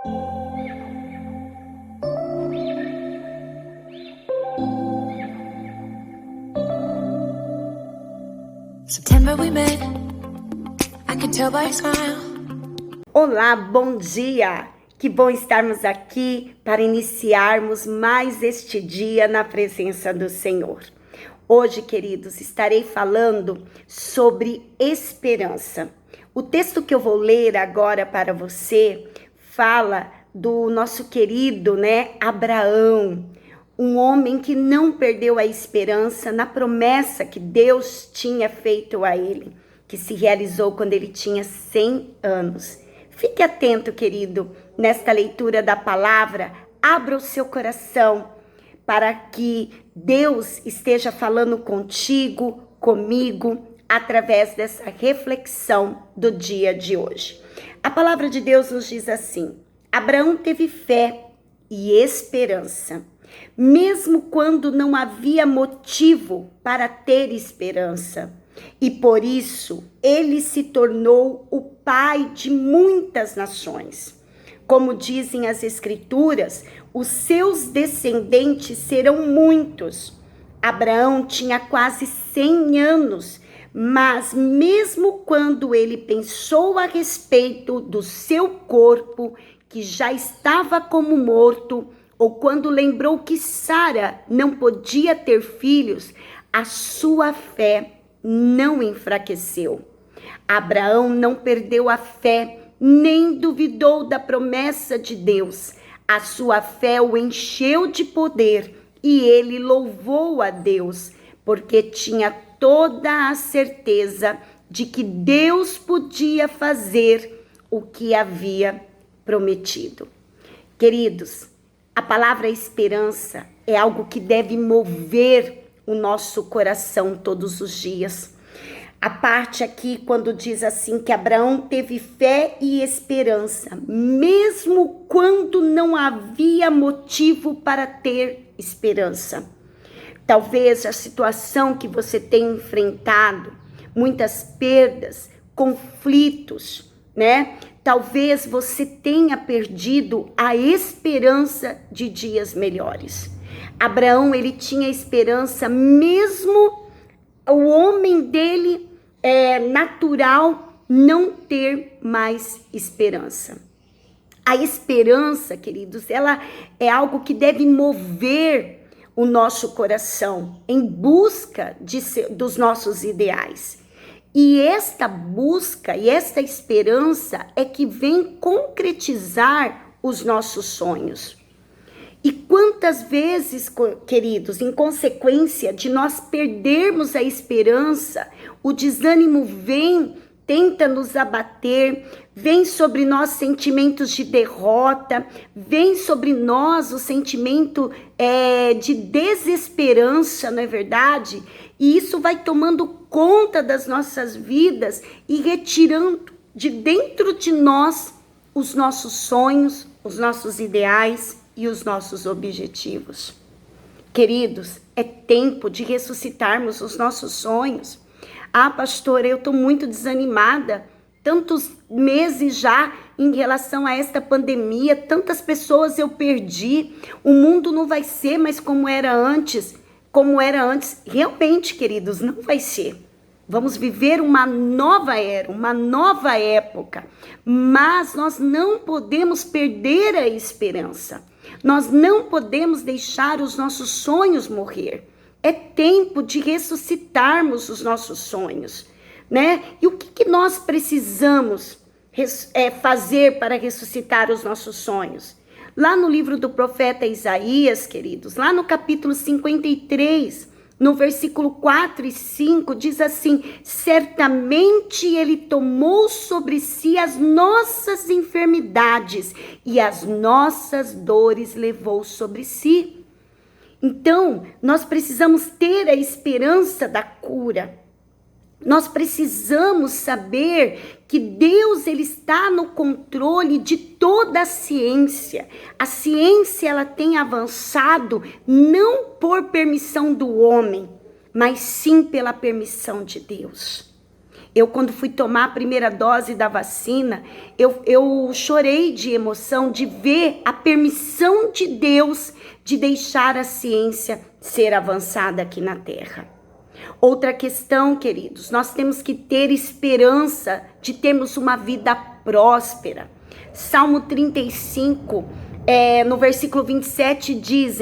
September we met, I can tell by your smile. Olá, bom dia! Que bom estarmos aqui para iniciarmos mais este dia na presença do Senhor. Hoje, queridos, estarei falando sobre esperança. O texto que eu vou ler agora para você fala do nosso querido, Abraão, um homem que não perdeu a esperança na promessa que Deus tinha feito a ele, que se realizou quando ele tinha 100 anos. Fique atento, querido, nesta leitura da palavra, abra o seu coração para que Deus esteja falando contigo, comigo, através dessa reflexão do dia de hoje. A palavra de Deus nos diz assim: Abraão teve fé e esperança, mesmo quando não havia motivo para ter esperança. E por isso, ele se tornou o pai de muitas nações. Como dizem as Escrituras, os seus descendentes serão muitos. Abraão tinha quase 100 anos, mas mesmo quando ele pensou a respeito do seu corpo, que já estava como morto, ou quando lembrou que Sara não podia ter filhos, a sua fé não enfraqueceu. Abraão não perdeu a fé, nem duvidou da promessa de Deus. A sua fé o encheu de poder e ele louvou a Deus, porque tinha toda a certeza de que Deus podia fazer o que havia prometido. Queridos, a palavra esperança é algo que deve mover o nosso coração todos os dias. A parte aqui quando diz assim que Abraão teve fé e esperança, mesmo quando não havia motivo para ter esperança. Talvez a situação que você tem enfrentado, muitas perdas, conflitos, Talvez você tenha perdido a esperança de dias melhores. Abraão, ele tinha esperança, mesmo o homem dele natural não ter mais esperança. A esperança, queridos, ela é algo que deve mover o nosso coração em busca dos nossos ideais. E esta busca e esta esperança é que vem concretizar os nossos sonhos. E quantas vezes, queridos, em consequência de nós perdermos a esperança, o desânimo vem, tenta nos abater, vem sobre nós sentimentos de derrota, vem sobre nós o sentimento de desesperança, não é verdade? E isso vai tomando conta das nossas vidas e retirando de dentro de nós os nossos sonhos, os nossos ideais e os nossos objetivos. Queridos, é tempo de ressuscitarmos os nossos sonhos. Ah, pastora, eu estou muito desanimada. Tantos meses já em relação a esta pandemia, tantas pessoas eu perdi. O mundo não vai ser mais como era antes. Realmente, queridos, não vai ser. Vamos viver uma nova era, uma nova época. Mas nós não podemos perder a esperança. Nós não podemos deixar os nossos sonhos morrer. É tempo de ressuscitarmos os nossos sonhos, E o que nós precisamos fazer para ressuscitar os nossos sonhos? Lá no livro do profeta Isaías, queridos, lá no capítulo 53, no versículo 4 e 5, diz assim: certamente ele tomou sobre si as nossas enfermidades e as nossas dores levou sobre si. Então, nós precisamos ter a esperança da cura. Nós precisamos saber que Deus, ele está no controle de toda a ciência. A ciência, ela tem avançado não por permissão do homem, mas sim pela permissão de Deus. Eu, quando fui tomar a primeira dose da vacina, eu chorei de emoção de ver a permissão de Deus de deixar a ciência ser avançada aqui na Terra. Outra questão, queridos, nós temos que ter esperança de termos uma vida próspera. Salmo 35, no versículo 27, diz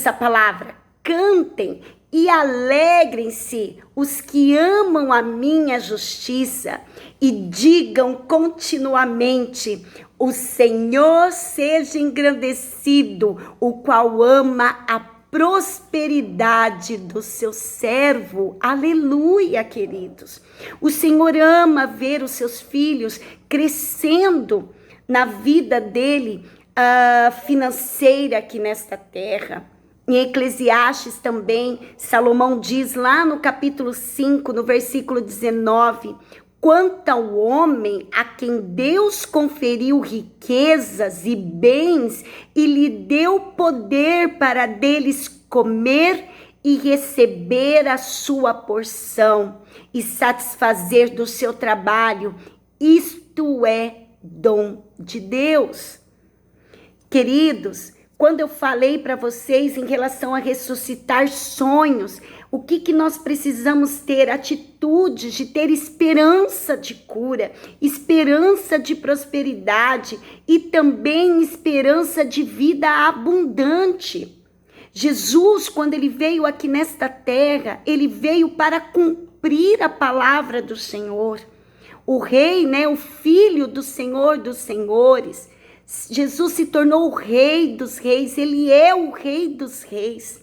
a palavra: cantem e alegrem-se os que amam a minha justiça e digam continuamente: o Senhor seja engrandecido, o qual ama a prosperidade do seu servo. Aleluia, queridos. O Senhor ama ver os seus filhos crescendo na vida dele financeira aqui nesta terra. Em Eclesiastes também, Salomão diz lá no capítulo 5, no versículo 19: quanto ao homem a quem Deus conferiu riquezas e bens e lhe deu poder para deles comer e receber a sua porção e satisfazer do seu trabalho, isto é dom de Deus. Queridos, quando eu falei para vocês em relação a ressuscitar sonhos, o que nós precisamos ter? Atitudes de ter esperança de cura, esperança de prosperidade e também esperança de vida abundante. Jesus, quando ele veio aqui nesta terra, ele veio para cumprir a palavra do Senhor. O rei, o filho do Senhor dos senhores, Jesus se tornou o rei dos reis, ele é o rei dos reis.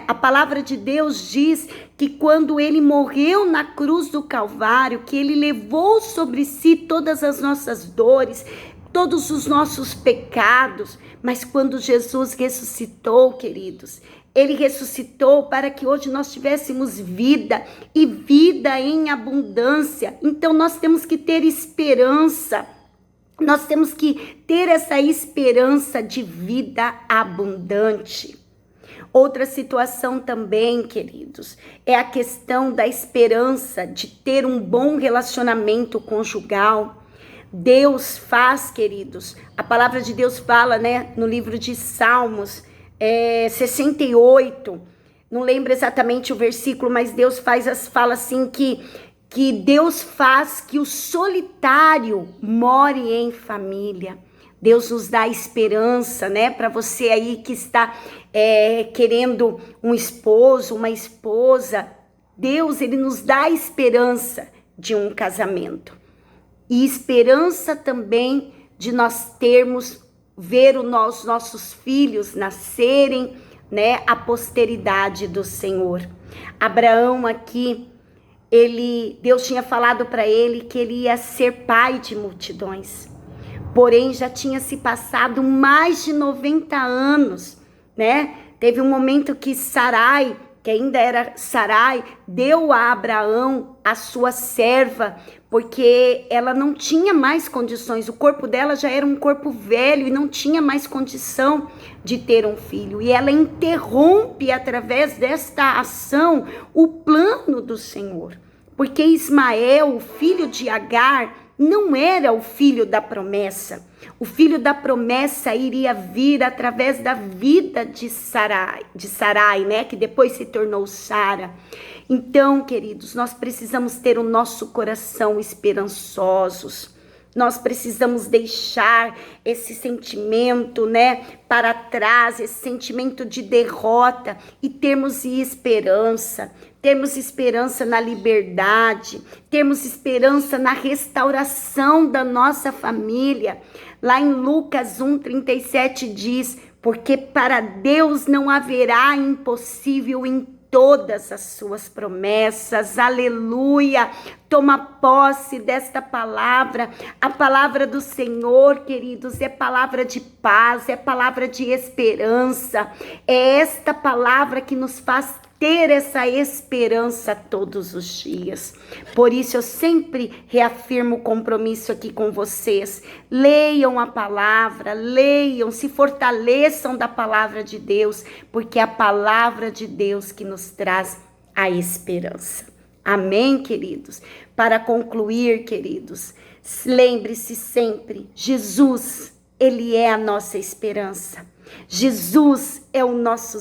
A palavra de Deus diz que quando ele morreu na cruz do Calvário, que ele levou sobre si todas as nossas dores, todos os nossos pecados, mas quando Jesus ressuscitou, queridos, ele ressuscitou para que hoje nós tivéssemos vida e vida em abundância. Então nós temos que ter esperança, nós temos que ter essa esperança de vida abundante. Outra situação também, queridos, é a questão da esperança de ter um bom relacionamento conjugal. Deus faz, queridos, a palavra de Deus fala, no livro de Salmos 68, não lembro exatamente o versículo, mas Deus fala assim que Deus faz que o solitário more em família. Deus nos dá esperança, para você aí que está querendo um esposo, uma esposa. Deus, ele nos dá esperança de um casamento. E esperança também de nós ver os nossos filhos nascerem, a posteridade do Senhor. Abraão aqui, Deus tinha falado para ele que ele ia ser pai de multidões. Porém, já tinha se passado mais de 90 anos, Teve um momento que Sarai, que ainda era Sarai, deu a Abraão a sua serva, porque ela não tinha mais condições, o corpo dela já era um corpo velho e não tinha mais condição de ter um filho. E ela interrompe, através desta ação, o plano do Senhor. Porque Ismael, o filho de Agar, não era o filho da promessa. O filho da promessa iria vir através da vida de Sarai, que depois se tornou Sara. Então, queridos, nós precisamos ter o nosso coração esperançosos. Nós precisamos deixar esse sentimento, para trás, esse sentimento de derrota e termos esperança. Termos esperança na liberdade, termos esperança na restauração da nossa família. Lá em Lucas 1:37 diz: porque para Deus não haverá impossível em todas as suas promessas. Aleluia! Toma posse desta palavra. A palavra do Senhor, queridos, é palavra de paz, é palavra de esperança. É esta palavra que nos faz ter essa esperança todos os dias. Por isso eu sempre reafirmo o compromisso aqui com vocês. Leiam a palavra, se fortaleçam da palavra de Deus, porque é a palavra de Deus que nos traz a esperança. Amém, queridos? Para concluir, queridos, lembre-se sempre, Jesus, Ele é a nossa esperança. Jesus é o nosso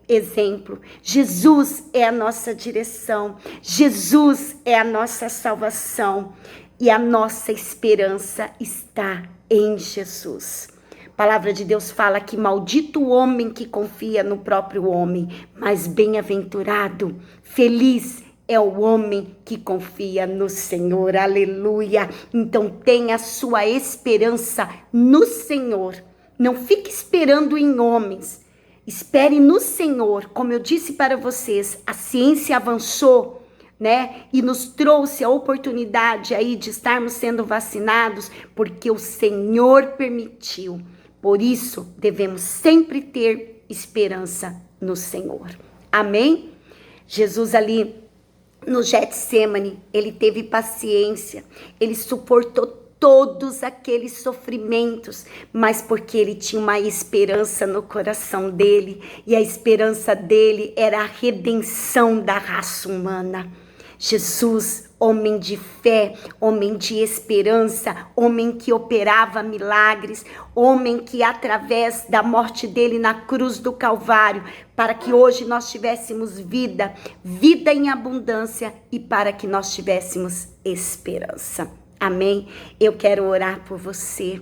exemplo. Jesus é a nossa direção. Jesus é a nossa salvação. E a nossa esperança está em Jesus. A palavra de Deus fala que maldito o homem que confia no próprio homem, mas bem-aventurado, feliz é o homem que confia no Senhor. Aleluia! Então tenha a sua esperança no Senhor. Não fique esperando em homens. Espere no Senhor. Como eu disse para vocês, a ciência avançou, né? E nos trouxe a oportunidade aí de estarmos sendo vacinados, porque o Senhor permitiu. Por isso, devemos sempre ter esperança no Senhor. Amém? Jesus ali no Getsemane, ele teve paciência, ele suportou todos aqueles sofrimentos, mas porque ele tinha uma esperança no coração dele, e a esperança dele era a redenção da raça humana. Jesus, homem de fé, homem de esperança, homem que operava milagres, homem que através da morte dele na cruz do Calvário, para que hoje nós tivéssemos vida, vida em abundância e para que nós tivéssemos esperança. Amém? Eu quero orar por você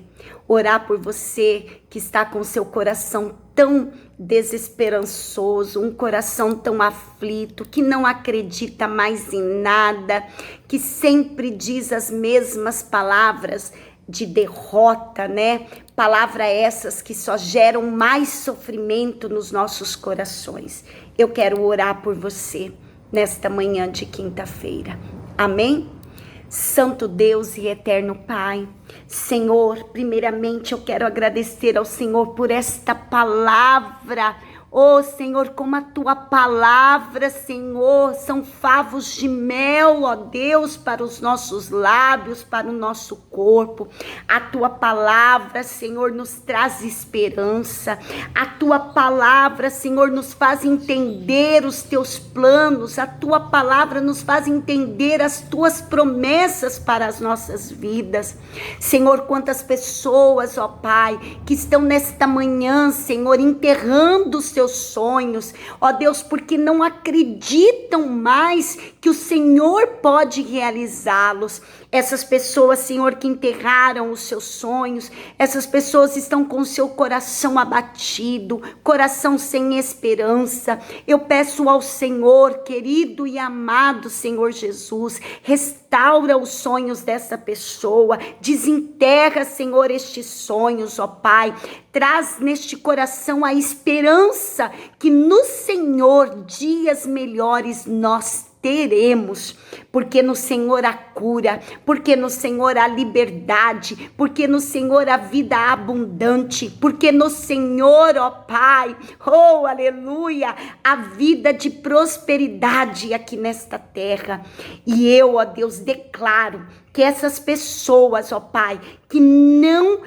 que está com seu coração tão desesperançoso, um coração tão aflito, que não acredita mais em nada, que sempre diz as mesmas palavras de derrota, né? Palavras essas que só geram mais sofrimento nos nossos corações. Eu quero orar por você nesta manhã de quinta-feira. Amém? Santo Deus e eterno Pai, Senhor, primeiramente eu quero agradecer ao Senhor por esta palavra. Oh, Senhor, como a tua palavra, Senhor, são favos de mel, ó Deus, para os nossos lábios, para o nosso corpo. A tua palavra, Senhor, nos traz esperança. A tua palavra, Senhor, nos faz entender os teus planos. A tua palavra nos faz entender as tuas promessas para as nossas vidas. Senhor, quantas pessoas, ó Pai, que estão nesta manhã, Senhor, enterrando os seus sonhos, ó Deus, porque não acreditam mais que o Senhor pode realizá-los. Essas pessoas, Senhor, que enterraram os seus sonhos, essas pessoas estão com o seu coração abatido, coração sem esperança. Eu peço ao Senhor, querido e amado Senhor Jesus, restaura os sonhos dessa pessoa, desenterra, Senhor, estes sonhos, ó Pai, traz neste coração a esperança que no Senhor dias melhores nós teremos, porque no Senhor há cura, porque no Senhor há liberdade, porque no Senhor há vida abundante, porque no Senhor, ó Pai, oh aleluia, há vida de prosperidade aqui nesta terra. E eu, ó Deus, declaro que essas pessoas, ó Pai, que não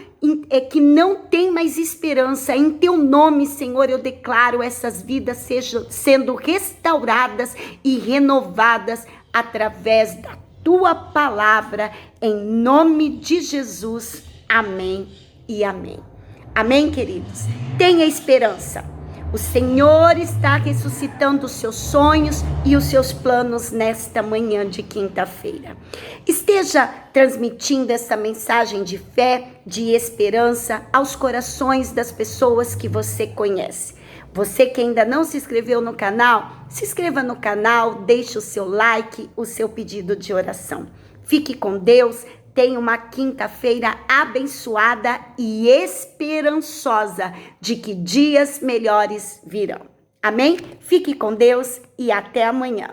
tem mais esperança, em teu nome, Senhor, eu declaro essas vidas sendo restauradas e renovadas através da tua palavra, em nome de Jesus. Amém e amém. Amém, queridos? Tenha esperança. O Senhor está ressuscitando os seus sonhos e os seus planos nesta manhã de quinta-feira. Esteja transmitindo essa mensagem de fé, de esperança aos corações das pessoas que você conhece. Você que ainda não se inscreveu no canal, se inscreva no canal, deixe o seu like, o seu pedido de oração. Fique com Deus. Tenha uma quinta-feira abençoada e esperançosa de que dias melhores virão. Amém? Fique com Deus e até amanhã.